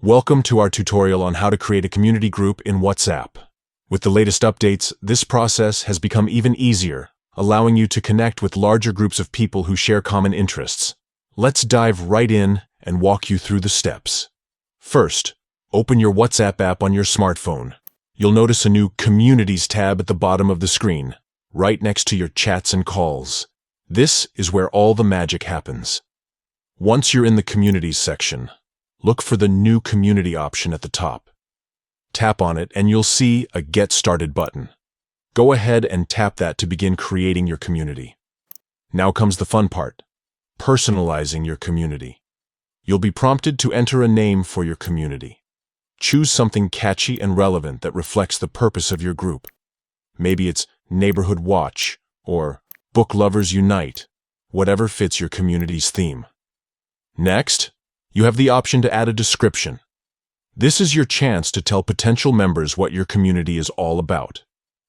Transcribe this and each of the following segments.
Welcome to our tutorial on how to create a community group in WhatsApp. With the latest updates, this process has become even easier, allowing you to connect with larger groups of people who share common interests. Let's dive right in and walk you through the steps. First, open your WhatsApp app on your smartphone. You'll notice a new Communities tab at the bottom of the screen, right next to your chats and calls. This is where all the magic happens. Once you're in the Communities section, look for the New Community option at the top. Tap on it and you'll see a Get Started button. Go ahead and tap that to begin creating your community. Now comes the fun part, personalizing your community. You'll be prompted to enter a name for your community. Choose something catchy and relevant that reflects the purpose of your group. Maybe it's Neighborhood Watch or Book Lovers Unite, whatever fits your community's theme. Next, you have the option to add a description. This is your chance to tell potential members what your community is all about.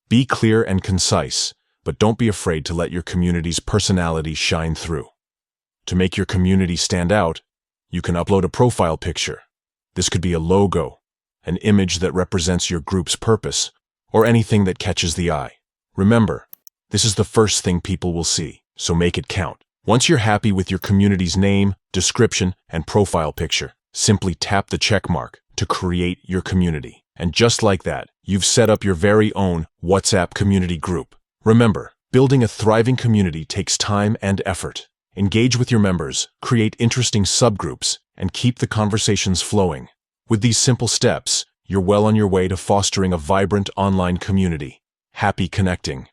Be clear and concise, but don't be afraid to let your community's personality shine through. To make your community stand out, you can upload a profile picture. This could be a logo, an image that represents your group's purpose, or anything that catches the eye. Remember, this is the first thing people will see, so make it count. Once you're happy with your community's name, description, and profile picture, simply tap the check mark to create your community. And just like that, you've set up your very own WhatsApp community group. Remember, building a thriving community takes time and effort. Engage with your members, create interesting subgroups, and keep the conversations flowing. With these simple steps, you're well on your way to fostering a vibrant online community. Happy connecting!